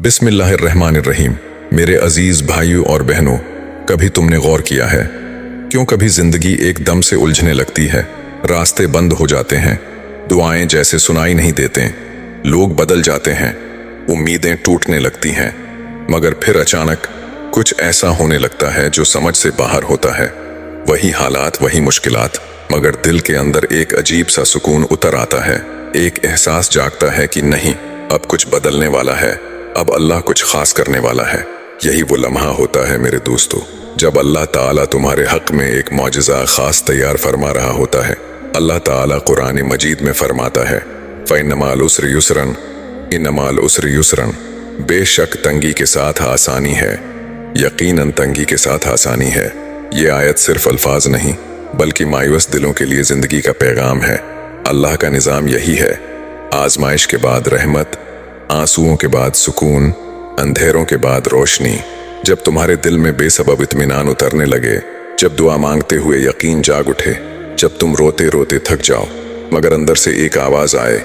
बिस्मिल्लाहिर्रहमानिर्रहीम। मेरे अजीज भाइयों और बहनों, कभी तुमने गौर किया है क्यों कभी जिंदगी एकदम से उलझने लगती है, रास्ते बंद हो जाते हैं, दुआएं जैसे सुनाई नहीं देते, लोग बदल जाते हैं, उम्मीदें टूटने लगती हैं, मगर फिर अचानक कुछ ऐसा होने लगता है जो समझ से बाहर होता है। वही हालात, वही मुश्किलात, मगर दिल के अंदर एक अजीब सा सुकून उतर आता है। एक एहसास जागता है कि नहीं, अब कुछ बदलने वाला है, अब अल्लाह कुछ खास करने वाला है। यही वो लम्हा होता है मेरे दोस्तों, जब अल्लाह ताला तुम्हारे हक में एक मौजज़ा खास तैयार फरमा रहा होता है। अल्लाह ताला कुरान मजीद में फरमाता है, फ़इन्नमाल उस्रि युस्रन इन्नमाल उस्रि युस्रन, बेशक तंगी के साथ आसानी है, यकीनन तंगी के साथ आसानी है। ये आयत सिर्फ अल्फाज नहीं बल्कि मायूस दिलों के लिए जिंदगी का पैगाम है। अल्लाह का निज़ाम यही है, आजमाइश के बाद रहमत, आंसुओं के बाद सुकून, अंधेरों के बाद रोशनी। जब तुम्हारे दिल में बेसबब इत्मीनान उतरने लगे, जब दुआ मांगते हुए यकीन जाग उठे, जब तुम रोते रोते थक जाओ मगर अंदर से एक आवाज आए,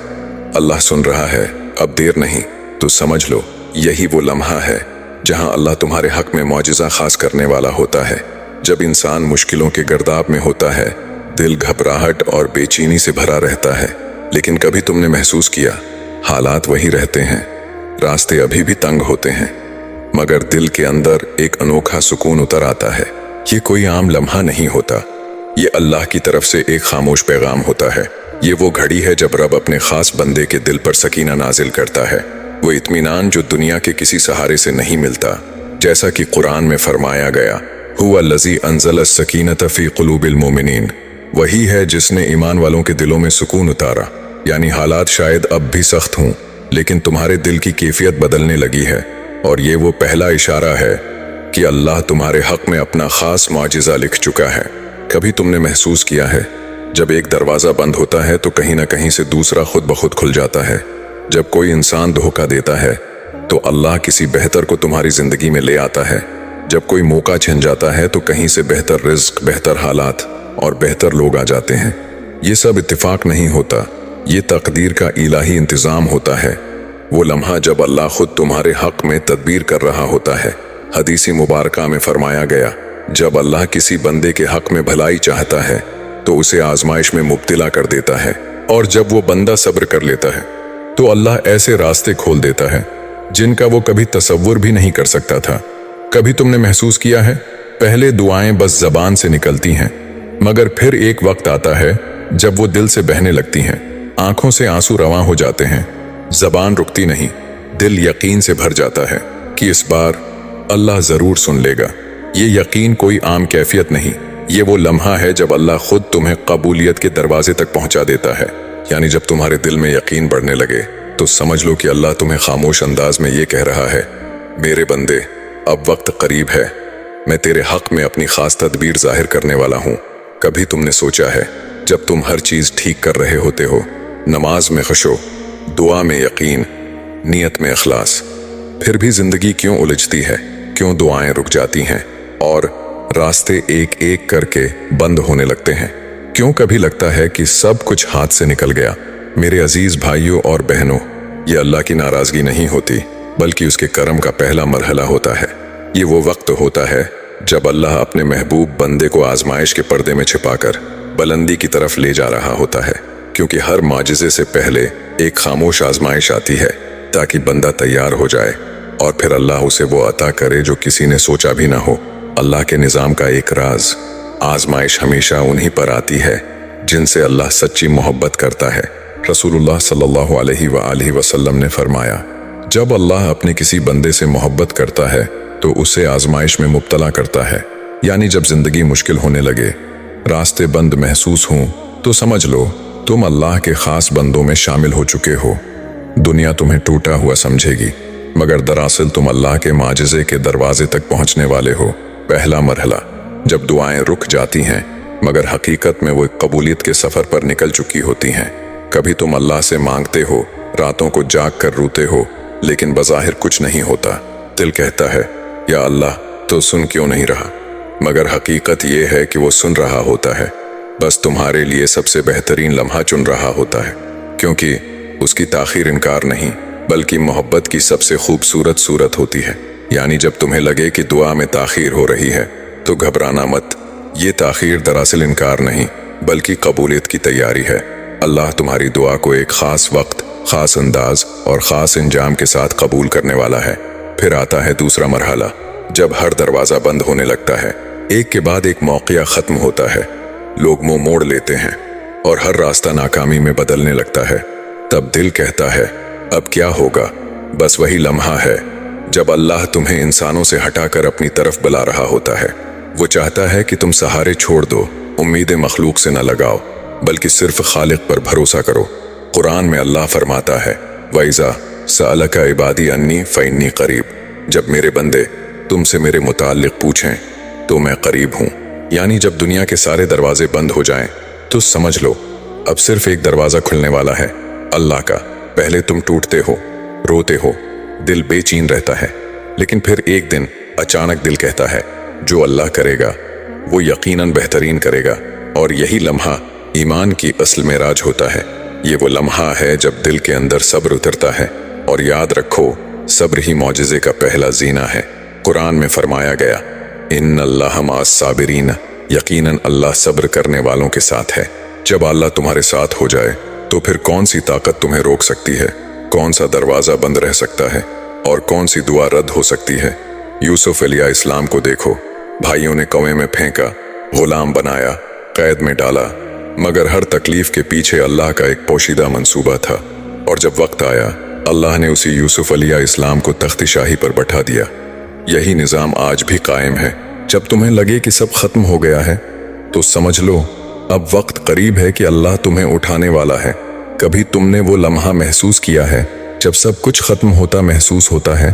अल्लाह सुन रहा है, अब देर नहीं, तो समझ लो यही वो लम्हा है जहां अल्लाह तुम्हारे हक में मौजज़ा खास करने वाला होता है। जब इंसान मुश्किलों के गर्दाब में होता है, दिल घबराहट और बेचैनी से भरा रहता है, लेकिन कभी तुमने महसूस किया हालात वही रहते हैं, रास्ते अभी भी तंग होते हैं, मगर दिल के अंदर एक अनोखा सुकून उतर आता है। ये कोई आम लम्हा नहीं होता, ये अल्लाह की तरफ से एक खामोश पैगाम होता है। ये वो घड़ी है जब रब अपने खास बंदे के दिल पर सकीना नाजिल करता है, वो इत्मीनान जो दुनिया के किसी सहारे से नहीं मिलता। जैसा कि कुरान में फरमाया गया, हुवा लज़ी अंज़ल अस्सकीनत फ़ी क़ुलूबिल मोमिनीन, वही है जिसने ईमान वालों के दिलों में सुकून उतारा। यानी हालात शायद अब भी सख्त हों, लेकिन तुम्हारे दिल की कैफियत बदलने लगी है, और ये वो पहला इशारा है कि अल्लाह तुम्हारे हक में अपना खास मौजज़ा लिख चुका है। कभी तुमने महसूस किया है, जब एक दरवाज़ा बंद होता है तो कहीं ना कहीं से दूसरा खुद ब खुद खुल जाता है। जब कोई इंसान धोखा देता है तो अल्लाह किसी बेहतर को तुम्हारी ज़िंदगी में ले आता है। जब कोई मौका छिन जाता है तो कहीं से बेहतर रिज़्क, बेहतर हालात और बेहतर लोग आ जाते हैं। ये सब इत्तेफाक नहीं होता, ये तकदीर का इलाही इंतज़ाम होता है। वो लम्हा जब अल्लाह खुद तुम्हारे हक में तदबीर कर रहा होता है। हदीसी मुबारका में फरमाया गया, जब अल्लाह किसी बंदे के हक में भलाई चाहता है तो उसे आजमाइश में मुब्तला कर देता है, और जब वो बंदा सब्र कर लेता है तो अल्लाह ऐसे रास्ते खोल देता है जिनका वो कभी तसव्वुर भी नहीं कर सकता था। कभी तुमने महसूस किया है, पहले दुआएं बस ज़बान से निकलती हैं, मगर फिर एक वक्त आता है जब वो दिल से बहने लगती हैं, आंखों से आंसू रवां हो जाते हैं, ज़बान रुकती नहीं, दिल यकीन से भर जाता है कि इस बार अल्लाह ज़रूर सुन लेगा। ये यकीन कोई आम कैफियत नहीं, ये वो लम्हा है जब अल्लाह खुद तुम्हें कबूलियत के दरवाजे तक पहुंचा देता है। यानी जब तुम्हारे दिल में यकीन बढ़ने लगे तो समझ लो कि अल्लाह तुम्हें खामोश अंदाज में ये कह रहा है, मेरे बंदे, अब वक्त करीब है, मैं तेरे हक में अपनी खास तदबीर जाहिर करने वाला हूँ। कभी तुमने सोचा है, जब तुम हर चीज़ ठीक कर रहे होते हो, नमाज में खुशो, दुआ में यकीन, नियत में इखलास, फिर भी जिंदगी क्यों उलझती है, क्यों दुआएं रुक जाती हैं और रास्ते एक एक करके बंद होने लगते हैं? क्यों कभी लगता है कि सब कुछ हाथ से निकल गया? मेरे अजीज भाइयों और बहनों, ये अल्लाह की नाराजगी नहीं होती बल्कि उसके करम का पहला मरहला होता है। ये वो वक्त होता है जब अल्लाह अपने महबूब बंदे को आजमाइश के पर्दे में छिपाकर बुलंदी की तरफ ले जा रहा होता है, क्योंकि हर माजिज़े से पहले एक खामोश आजमाइश आती है ताकि बंदा तैयार हो जाए और फिर अल्लाह उसे वो अता करे जो किसी ने सोचा भी ना हो। अल्लाह के निज़ाम का एक राज, आजमाइश हमेशा उन्हीं पर आती है जिनसे अल्लाह सच्ची मोहब्बत करता है। रसूलुल्लाह सल्लल्लाहु अलैहि वसल्लम ने फरमाया, जब अल्लाह अपने किसी बंदे से मोहब्बत करता है तो उसे आजमाइश में मुब्तला करता है। यानी जब जिंदगी मुश्किल होने लगे, रास्ते बंद महसूस हों, तो समझ लो तुम अल्लाह के खास बंदों में शामिल हो चुके हो। दुनिया तुम्हें टूटा हुआ समझेगी, मगर दरअसल तुम अल्लाह के माजिज़े के दरवाजे तक पहुंचने वाले हो। पहला मरहला, जब दुआएं रुक जाती हैं मगर हकीकत में वो कबूलियत के सफ़र पर निकल चुकी होती हैं। कभी तुम अल्लाह से मांगते हो, रातों को जाग कर रोते हो, लेकिन बज़ाहिर कुछ नहीं होता। दिल कहता है, या अल्लाह तो सुन क्यों नहीं रहा? मगर हकीकत ये है कि वो सुन रहा होता है, बस तुम्हारे लिए सबसे बेहतरीन लम्हा चुन रहा होता है, क्योंकि उसकी ताख़ीर इनकार नहीं बल्कि मोहब्बत की सबसे खूबसूरत सूरत होती है। यानी जब तुम्हें लगे कि दुआ में ताखीर हो रही है तो घबराना मत। ये ताखीर दरअसल इनकार नहीं बल्कि कबूलियत की तैयारी है। अल्लाह तुम्हारी दुआ को एक खास वक्त, खास अंदाज और खास इंजाम के साथ कबूल करने वाला है। फिर आता है दूसरा मरहला, जब हर दरवाजा बंद होने लगता है, एक के बाद एक मौक़िया खत्म होता है, लोग मुंह मोड़ लेते हैं और हर रास्ता नाकामी में बदलने लगता है। तब दिल कहता है अब क्या होगा। बस वही लम्हा है जब अल्लाह तुम्हें इंसानों से हटाकर अपनी तरफ बुला रहा होता है। वो चाहता है कि तुम सहारे छोड़ दो, उम्मीदें मखलूक से न लगाओ बल्कि सिर्फ खालिक पर भरोसा करो। कुरान में अल्लाह फरमाता है वैज़ा सअलका इबादी अन्नी फ़इन्नी करीब, जब मेरे बंदे तुमसे मेरे मुताल्लिक पूछें तो मैं करीब हूँ। यानी जब दुनिया के सारे दरवाजे बंद हो जाएं तो समझ लो अब सिर्फ एक दरवाज़ा खुलने वाला है, अल्लाह का। पहले तुम टूटते हो, रोते हो, दिल बेचैन रहता है, लेकिन फिर एक दिन अचानक दिल कहता है जो अल्लाह करेगा वो यकीनन बेहतरीन करेगा। और यही लम्हा ईमान की असल मेराज होता है। ये वो लम्हा है जब दिल के अंदर सब्र उतरता है। और याद रखो, सब्र ही मौजिज़े का पहला जीना है। कुरान में फरमाया गया इन्नल्लाह मअस साबिरीन, यकीनन अल्लाह सब्र करने वालों के साथ है। जब अल्लाह तुम्हारे साथ हो जाए तो फिर कौन सी ताकत तुम्हें रोक सकती है, कौन सा दरवाज़ा बंद रह सकता है और कौन सी दुआ रद्द हो सकती है। यूसुफ अलैहिस्सलाम को देखो, भाइयों ने कुएं में फेंका, गुलाम बनाया, कैद में डाला, मगर हर तकलीफ के पीछे अल्लाह का एक पोशीदा मंसूबा था। और जब वक्त आया अल्लाह ने उसी यूसुफ अलैहिस्सलाम को तख्त शाही पर बैठा दिया। यही निज़ाम आज भी कायम है। जब तुम्हें लगे कि सब खत्म हो गया है तो समझ लो अब वक्त करीब है कि अल्लाह तुम्हें उठाने वाला है। कभी तुमने वो लम्हा महसूस किया है जब सब कुछ खत्म होता महसूस होता है,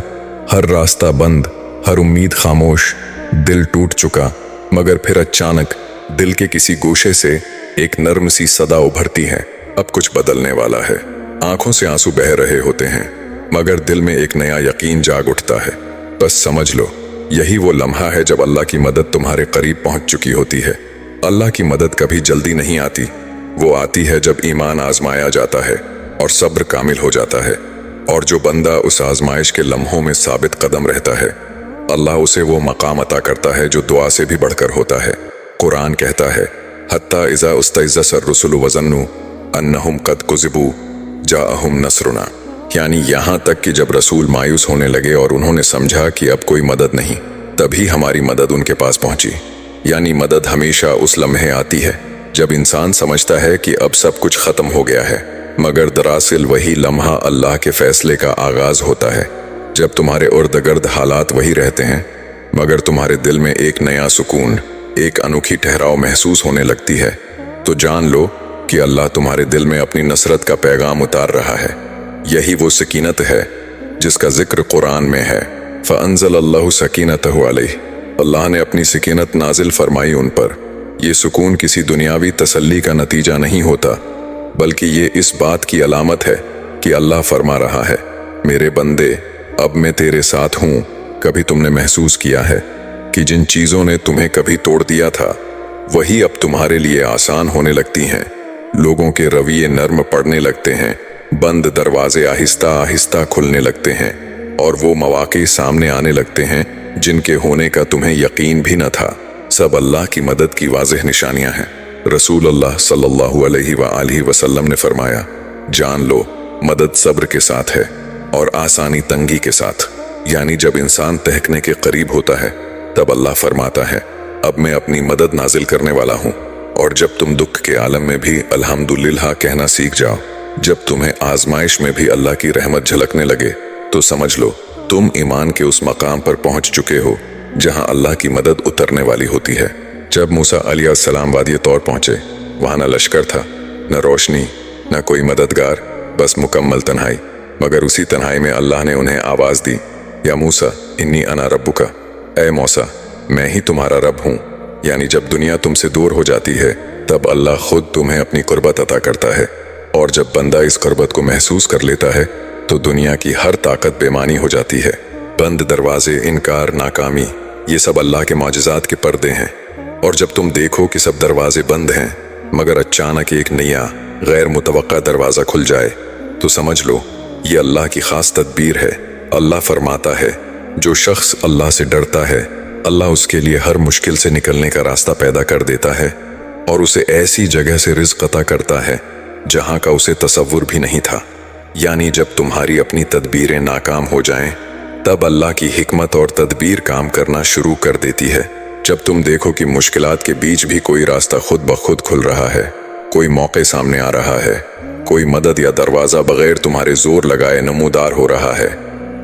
हर रास्ता बंद, हर उम्मीद खामोश, दिल टूट चुका, मगर फिर अचानक दिल के किसी गोशे से एक नर्म सी सदा उभरती है, अब कुछ बदलने वाला है। आंखों से आंसू बह रहे होते हैं मगर दिल में एक नया यकीन जाग उठता है। बस समझ लो यही वो लम्हा है जब अल्लाह की मदद तुम्हारे करीब पहुंच चुकी होती है। अल्लाह की मदद कभी जल्दी नहीं आती, वो आती है जब ईमान आजमाया जाता है और सब्र कामिल हो जाता है। और जो बंदा उस आजमाइश के लम्हों में साबित कदम रहता है, अल्लाह उसे वो मकाम अता करता है जो दुआ से भी बढ़कर होता है। कुरान कहता है हत्ता इज़ा उस्तइज़्ज़ अर्रुसुलु वज़न्नु अन्नहुम क़द कुज़िबू जाअहुम नस्रुना, यानी यहाँ तक कि जब रसूल मायूस होने लगे और उन्होंने समझा कि अब कोई मदद नहीं, तभी हमारी मदद उनके पास पहुंची। यानी मदद हमेशा उस लम्हे आती है जब इंसान समझता है कि अब सब कुछ खत्म हो गया है, मगर दरअसल वही लम्हा अल्लाह के फैसले का आगाज होता है। जब तुम्हारे इर्द गिर्द हालात वही रहते हैं मगर तुम्हारे दिल में एक नया सुकून, एक अनोखी ठहराव महसूस होने लगती है, तो जान लो कि अल्लाह तुम्हारे दिल में अपनी नसरत का पैगाम उतार रहा है। यही वो सकीनत है जिसका जिक्र कुरान में है। फ़अंज़लल्लाहु सकीनतहु अलैहि, अल्लाह ने अपनी सकीनत नाजिल फरमाई उन पर। ये सुकून किसी दुनियावी तसल्ली का नतीजा नहीं होता बल्कि ये इस बात की अलामत है कि अल्लाह फरमा रहा है मेरे बंदे अब मैं तेरे साथ हूँ। कभी तुमने महसूस किया है कि जिन चीज़ों ने तुम्हें कभी तोड़ दिया था वही अब तुम्हारे लिए आसान होने लगती हैं। लोगों के रवैये नर्म पड़ने लगते हैं, बंद दरवाजे आहिस्ता आहिस्ता खुलने लगते हैं और वो मौके सामने आने लगते हैं जिनके होने का तुम्हें यकीन भी न था। सब अल्लाह की मदद की वाज़ेह निशानियां हैं। रसूल अल्लाह सल्लल्लाहु अलैहि वसल्लम ने फरमाया जान लो मदद सब्र के साथ है और आसानी तंगी के साथ। यानी जब इंसान तहकने के करीब होता है तब अल्लाह फरमाता है अब मैं अपनी मदद नाजिल करने वाला हूँ। और जब तुम दुख के आलम में भी अल्हम्दुलिल्लाह कहना सीख जाओ, जब तुम्हें आजमाइश में भी अल्लाह की रहमत झलकने लगे, तो समझ लो तुम ईमान के उस मकाम पर पहुंच चुके हो जहां अल्लाह की मदद उतरने वाली होती है। जब मूसा अलैहिस्सलाम वादी तौर पहुंचे, वहां न लश्कर था, न रोशनी, न कोई मददगार, बस मुकम्मल तन्हाई। मगर उसी तन्हाई में अल्लाह ने उन्हें आवाज़ दी या मूसा इन्नी अना रब्बुका, ऐ मूसा मैं ही तुम्हारा रब हूँ। यानी जब दुनिया तुमसे दूर हो जाती है तब अल्लाह खुद तुम्हें अपनी कुर्बत अता करता है। और जब बंदा इस कुर्बत को महसूस कर लेता है तो दुनिया की हर ताकत बेमानी हो जाती है। बंद दरवाजे, इनकार, नाकामी, ये सब अल्लाह के मौजज़ात के पर्दे हैं। और जब तुम देखो कि सब दरवाजे बंद हैं मगर अचानक एक नया गैर मुतवक्का दरवाज़ा खुल जाए, तो समझ लो یہ اللہ کی خاص تدبیر ہے۔ اللہ فرماتا ہے جو شخص اللہ سے ڈرتا ہے اللہ اس کے لیے ہر مشکل سے نکلنے کا راستہ پیدا کر دیتا ہے اور اسے ایسی جگہ سے رزق عطا کرتا ہے جہاں کا اسے تصور بھی نہیں تھا۔ یعنی جب تمہاری اپنی تدبیریں ناکام ہو جائیں تب اللہ کی حکمت اور تدبیر کام کرنا شروع کر دیتی ہے۔ جب تم دیکھو کہ مشکلات کے بیچ بھی کوئی راستہ خود بخود کھل رہا ہے، کوئی موقع سامنے آ رہا ہے، کوئی مدد یا دروازہ بغیر تمہارے زور لگائے نمودار ہو رہا ہے،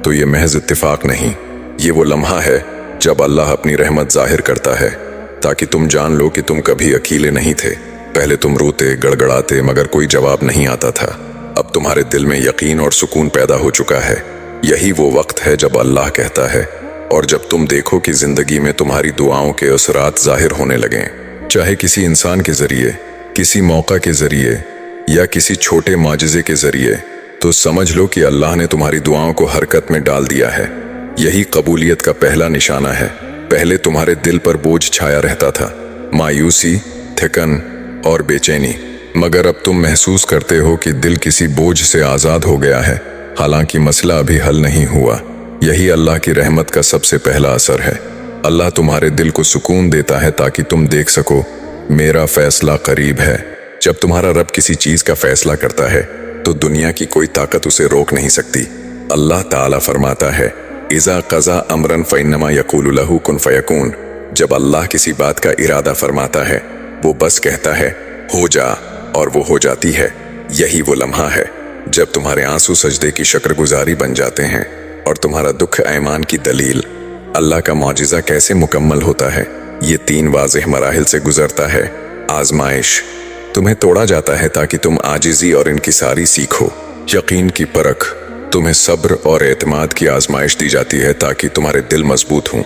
تو یہ محض اتفاق نہیں، یہ وہ لمحہ ہے جب اللہ اپنی رحمت ظاہر کرتا ہے تاکہ تم جان لو کہ تم کبھی اکیلے نہیں تھے۔ پہلے تم روتے گڑگڑاتے مگر کوئی جواب نہیں آتا تھا، اب تمہارے دل میں یقین اور سکون پیدا ہو چکا ہے۔ یہی وہ وقت ہے جب اللہ کہتا ہے اور جب تم دیکھو کہ زندگی میں تمہاری دعاؤں کے اثرات ظاہر ہونے لگیں، چاہے کسی انسان کے ذریعے، کسی موقع کے ذریعے یا کسی چھوٹے معجزے کے ذریعے، تو سمجھ لو کہ اللہ نے تمہاری دعاؤں کو حرکت میں ڈال دیا ہے۔ یہی قبولیت کا پہلا نشانہ ہے۔ پہلے تمہارے دل پر بوجھ چھایا رہتا تھا، مایوسی، تھکن اور بے چینی، مگر اب تم محسوس کرتے ہو کہ دل کسی بوجھ سے آزاد ہو گیا ہے، حالانکہ مسئلہ ابھی حل نہیں ہوا۔ یہی اللہ کی رحمت کا سب سے پہلا اثر ہے۔ اللہ تمہارے دل کو سکون دیتا ہے تاکہ تم دیکھ سکو میرا فیصلہ قریب ہے۔ جب تمہارا رب کسی چیز کا فیصلہ کرتا ہے تو دنیا کی کوئی طاقت اسے روک نہیں سکتی۔ اللہ تعالیٰ فرماتا ہے اذا قضا امرا فانما یقول له کن فیکون۔ جب اللہ کسی بات کا ارادہ فرماتا ہے وہ بس کہتا ہے ہو جا، اور وہ ہو جاتی ہے۔ یہی وہ لمحہ ہے جب تمہارے آنسو سجدے کی شکر گزاری بن جاتے ہیں اور تمہارا دکھ ایمان کی دلیل۔ اللہ کا معجزہ کیسے مکمل ہوتا ہے؟ یہ 3 واضح مراحل سے گزرتا ہے۔ آزمائش، تمہیں توڑا جاتا ہے تاکہ تم عاجزی اور انکساری سیکھو۔ یقین کی پرکھ، تمہیں صبر اور اعتماد کی آزمائش دی جاتی ہے تاکہ تمہارے دل مضبوط ہوں۔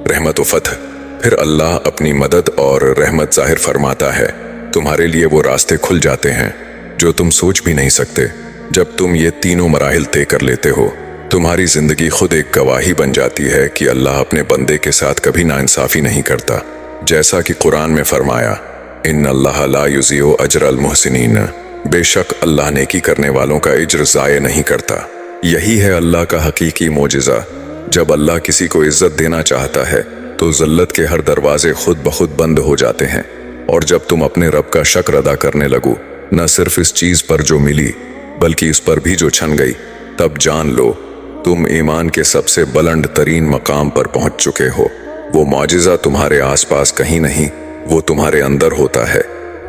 رحمت و فتح، پھر اللہ اپنی مدد اور رحمت ظاہر فرماتا ہے، تمہارے لیے وہ راستے کھل جاتے ہیں جو تم سوچ بھی نہیں سکتے۔ جب تم یہ تینوں مراحل طے کر لیتے ہو تمہاری زندگی خود ایک گواہی بن جاتی ہے کہ اللہ اپنے بندے کے ساتھ کبھی ناانصافی نہیں کرتا۔ جیسا کہ قرآن میں فرمایا ان اللہ لا یضیع اجر المحسنین، بے شک اللہ نیکی کرنے والوں کا اجر ضائع نہیں کرتا۔ یہی ہے اللہ کا حقیقی معجزہ۔ جب اللہ کسی کو عزت دینا چاہتا ہے تو ذلت کے ہر دروازے خود بخود بند ہو جاتے ہیں، اور جب تم اپنے رب کا شکر ادا کرنے لگو، نہ صرف اس چیز پر جو ملی بلکہ اس پر بھی جو چھن گئی، تب جان لو تم ایمان کے سب سے بلند ترین مقام پر پہنچ چکے ہو۔ وہ معجزہ تمہارے آس پاس کہیں نہیں، وہ تمہارے اندر ہوتا ہے۔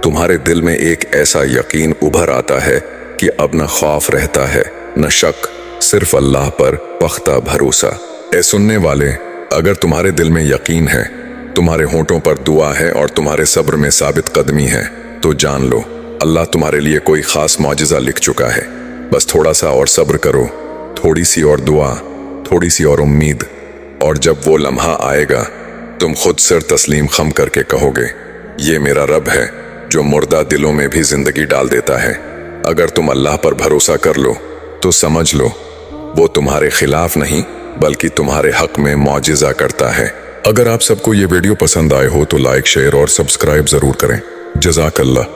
تمہارے دل میں ایک ایسا یقین ابھر آتا ہے کہ اب نہ خوف رہتا ہے نہ شک، صرف اللہ پر پختہ بھروسہ۔ اے سننے والے، اگر تمہارے دل میں یقین ہے، تمہارے ہونٹوں پر دعا ہے اور تمہارے صبر میں ثابت قدمی ہے، تو جان لو اللہ تمہارے لیے کوئی خاص معجزہ لکھ چکا ہے۔ بس تھوڑا سا اور صبر کرو، تھوڑی سی اور دعا، تھوڑی سی اور امید، اور جب وہ لمحہ آئے گا تم خود سر تسلیم خم کر کے کہو گے یہ میرا رب ہے جو مردہ دلوں میں بھی زندگی ڈال دیتا ہے۔ اگر تم اللہ پر بھروسہ کر لو تو سمجھ لو وہ تمہارے خلاف نہیں بلکہ تمہارے حق میں معجزہ کرتا ہے۔ اگر آپ سب کو یہ ویڈیو پسند آئے ہو تو لائک، شیئر اور سبسکرائب ضرور کریں۔ جزاک اللہ۔